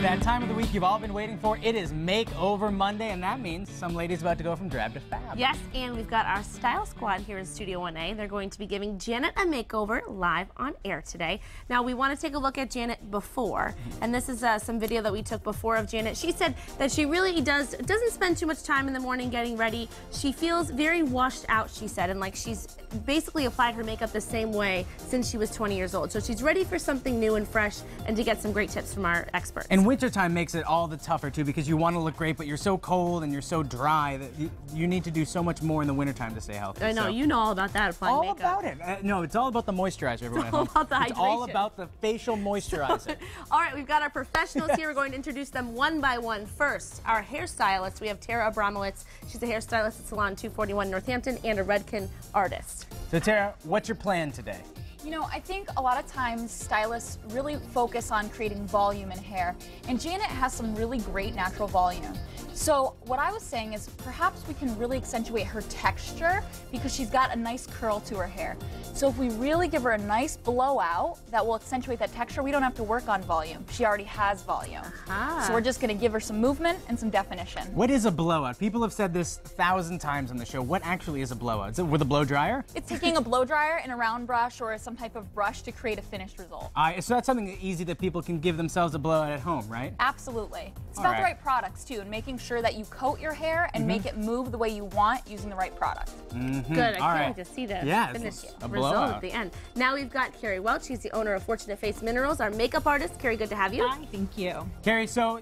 that time of the week you've all been waiting for. It is Makeover Monday, and that means some lady's about to go from drab to fab. Yes, and we've got our style squad here in Studio 1A. They're going to be giving Janet a makeover live on air today. Now, we want to take a look at Janet before, and this is some video that we took before of Janet. She said that she really doesn't spend too much time in the morning getting ready. She feels very washed out, she said, and like she's basically applied her makeup the same way since she was 20 years old. So she's ready for something new and fresh and to get some great tips from our experts. And wintertime makes it all the tougher too, because you want to look great, but you're so cold and you're so dry that you need to do so much more in the wintertime to stay healthy. I know, so. You know all about that, applying makeup. All about it. No, it's all about the moisturizer, everyone at home. It's all about the hydration. It's all about the facial moisturizer. All right, we've got our professionals here. We're going to introduce them one by one. First, our hairstylist. We have Tara Abramowicz. She's a hairstylist at Salon 241 Northampton and a Redken artist. So Tara, what's your plan today? You know, I think a lot of times stylists really focus on creating volume in hair, and Janet has some really great natural volume. So what I was saying is perhaps we can really accentuate her texture because she's got a nice curl to her hair. So if we really give her a nice blowout that will accentuate that texture, we don't have to work on volume. She already has volume. So we're just going to give her some movement and some definition. What is a blowout? People have said this 1,000 times on the show. What actually is a blowout? Is it with a blow dryer? It's taking a blow dryer and a round brush or some type of brush to create a finished result. So that's something easy that people can give themselves a blowout at home, right? Absolutely. It's about the right products too, and making sure that you coat your hair and make it move the way you want using the right product. Good. I can't wait to see the finished result at the end. Now we've got Karrie Welch. She's the owner of Fortunate Face Minerals, our makeup artist. Karrie, good to have you. Hi, thank you. Karrie, so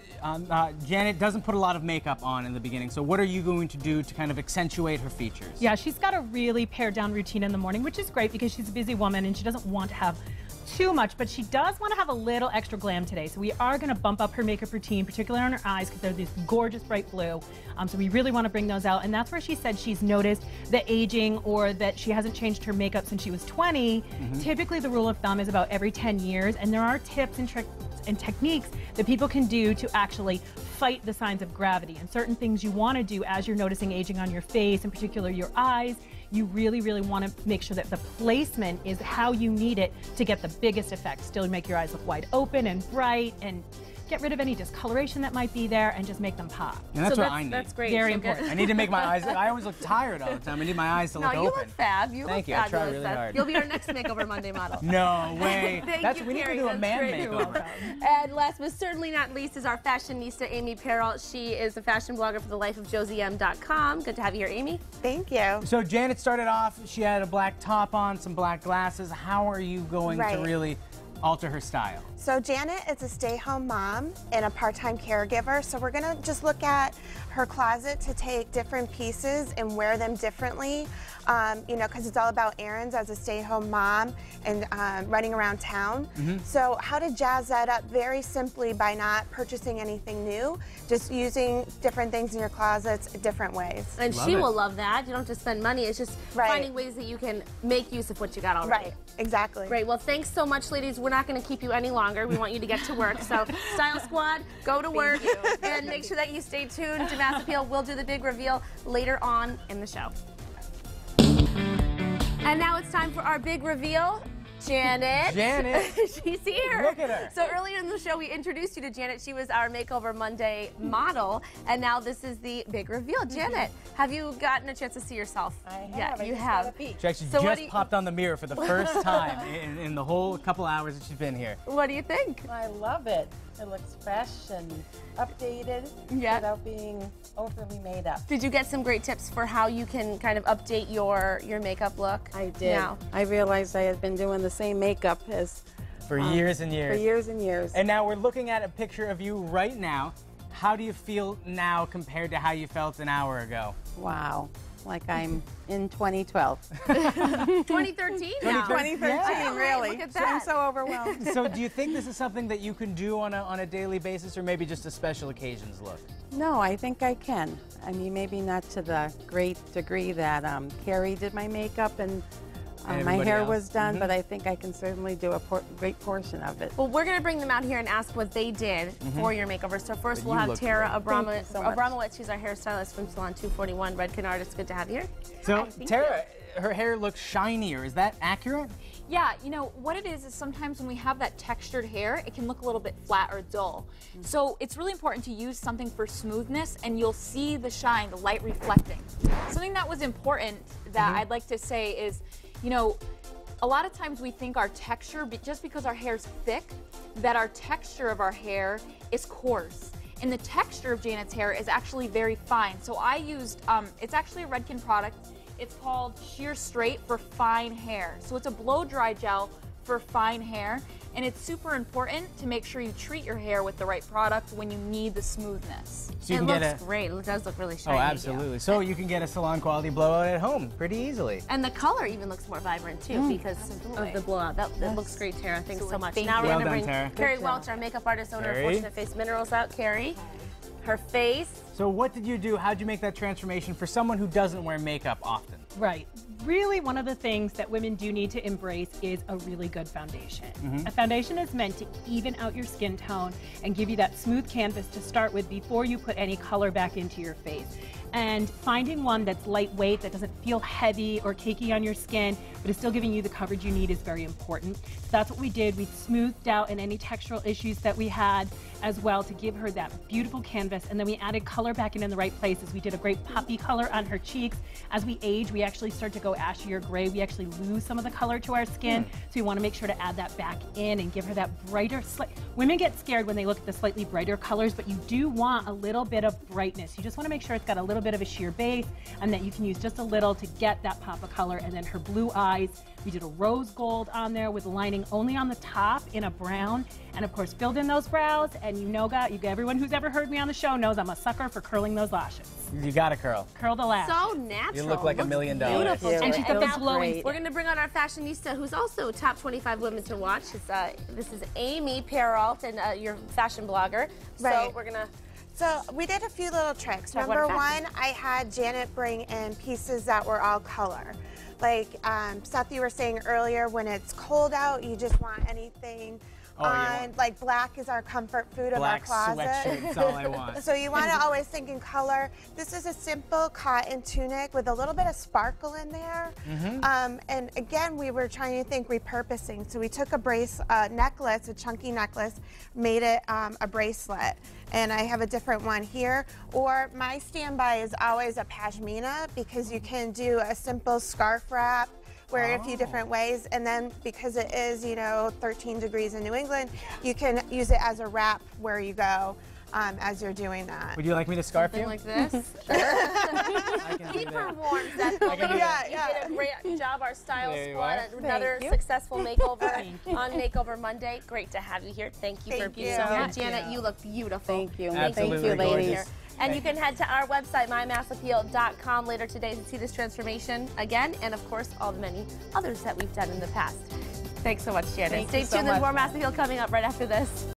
Janet doesn't put a lot of makeup on in the beginning, so what are you going to do to kind of accentuate her features? Yeah, she's got a really pared down routine in the morning, which is great because she's a busy woman and she doesn't want to have too much, but she does want to have a little extra glam today. So we are going to bump up her makeup routine, particularly on her eyes, because they're this gorgeous bright blue. So we really want to bring those out. And that's where she said she's noticed the aging or that she hasn't changed her makeup since she was 20. Typically the rule of thumb is about every 10 years. And there are tips and tricks and techniques that people can do to actually fight the signs of gravity. And certain things you want to do as you're noticing aging on your face, in particular your eyes, you really, really want to make sure that the placement is how you need it to get the biggest effect. Still make your eyes look wide open and bright and get rid of any discoloration that might be there and just make them pop. And that's what I need. That's great. Very important. I need to make my eyes, I always look tired all the time. I need my eyes to look open. No, you look fab. You Thank look you. fabulous. I try really hard. You'll be our next Makeover Monday model. No way. We need to do a man makeover. And last but certainly not least is our fashionista, Amy Perrault. She is a fashion blogger for thelifeofjosiem.com. Good to have you here, Amy. Thank you. So Janet started off, she had a black top on, some black glasses. How are you going to really alter her style? So Janet is a stay-home mom and a part-time caregiver, so we're gonna just look at her closet to take different pieces and wear them differently, you know, because it's all about errands as a stay-home mom and running around town. So how to jazz that up very simply by not purchasing anything new, just using different things in your closets different ways. And she will love that. You don't have to spend money. It's just finding ways that you can make use of what you got already. Right, exactly. Great. Well, thanks so much, ladies. We're not going to keep you any longer. We want you to get to work. So, Style Squad, go to work and make sure that you stay tuned to Mass Appeal. We'll do the big reveal later on in the show. And now it's time for our big reveal. Janet. Janet. She's here. Look at her. So earlier in the show, we introduced you to Janet. She was our Makeover Monday model, and now this is the big reveal. Janet, have you gotten a chance to see yourself? I have. Yeah, you have. She actually just popped on the mirror for the first time in the whole couple hours that she's been here. What do you think? I love it. It looks fresh and updated without being overly made up. Did you get some great tips for how you can kind of update your makeup look? I did. Now? I realized I had been doing the same makeup as For years and years. For years and years. And now we're looking at a picture of you right now. How do you feel now compared to how you felt an hour ago? Wow. Like I'm in 2012. 2013 now. 2013, really. Look at that. I'm so overwhelmed. So do you think this is something that you can do on a daily basis, or maybe just a special occasions look? No, I think I can. I mean, maybe not to the great degree that Karrie did my makeup and my hair was done, but I think I can certainly do a great portion of it. Well, we're going to bring them out here and ask what they did for your makeover. So first we'll have Tara Abramowicz. She's our hairstylist from Salon 241, Redken artist. Good to have you here. So Tara, her hair looks shinier. Is that accurate? Yeah, you know, what it is sometimes when we have that textured hair, it can look a little bit flat or dull. So it's really important to use something for smoothness, and you'll see the shine, the light reflecting. Something that was important that I'd like to say is, you know, a lot of times we think our texture, just because our hair's thick, that our texture of our hair is coarse. And the texture of Janet's hair is actually very fine. So I used, it's actually a Redken product. It's called Sheer Straight for fine hair. So it's a blow dry gel for fine hair, and it's super important to make sure you treat your hair with the right product when you need the smoothness. So you it can looks great. It does look really shiny. Oh, absolutely. So you can get a salon quality blowout at home pretty easily. And the color even looks more vibrant too because of the blowout. That looks great, Tara. Thanks so much. Now we're Well going to done, bring Tara. Karrie Welch, our makeup artist, owner of Karrie. Fortunate Face Minerals out. Karrie, her face. So what did you do? How'd you make that transformation for someone who doesn't wear makeup often? Right. Really, one of the things that women do need to embrace is a really good foundation. A foundation is meant to even out your skin tone and give you that smooth canvas to start with before you put any color back into your face. And finding one that's lightweight, that doesn't feel heavy or cakey on your skin, but is still giving you the coverage you need is very important. So that's what we did. We smoothed out any textural issues that we had as well to give her that beautiful canvas. And then we added color back in the right places. We did a great poppy color on her cheeks. As we age, we actually start to go ashy or gray. We actually lose some of the color to our skin. So we want to make sure to add that back in and give her that brighter, women get scared when they look at the slightly brighter colors, but you do want a little bit of brightness. You just want to make sure it's got a little bit of a sheer base and that you can use just a little to get that pop of color. And then her blue eyes, we did a rose gold on there with lining only on the top in a brown, and of course filled in those brows. And you know, everyone who's ever heard me on the show knows I'm a sucker for curling those lashes. You got to curl. Curl the lash. So natural. You look like $1 million. Beautiful. And she's got the now glowing. we're going to bring on our fashionista, who's also top 25 women to watch. This is Amy Perrault, and your fashion blogger. So Right. we're going to. So we did a few little tricks. Talk about Number fashion. one, I had Janet bring in pieces that were all color. Like Seth, you were saying earlier, when it's cold out, you just want anything on, like black is our comfort food of our Black closet. sweatshirt, that's all I want. So you want to always think in color. This is a simple cotton tunic with a little bit of sparkle in there. And again, we were trying to think repurposing. So we took a necklace, a chunky necklace, made it a bracelet. And I have a different one here. Or my standby is always a pashmina, because you can do a simple scarf wrap, wear it a few different ways, and then because it is, you know, 13 degrees in New England, you can use it as a wrap where you go as you're doing that. Would you like me to scarf Something you? like this. I can do Keep her that. warm, Seth. You Yeah. did a great job, our style There you squad. are. Another successful makeover on Makeover Monday. Great to have you here. Thank you for Thank being you. here. Thank Janet, you look beautiful. Thank you. Absolutely Thank you, ladies. gorgeous. And you can head to our website, mymassappeal.com, later today to see this transformation again, and of course, all the many others that we've done in the past. Thanks so much, Janet. Thank Stay you so tuned. There's much. more Mass Appeal coming up right after this.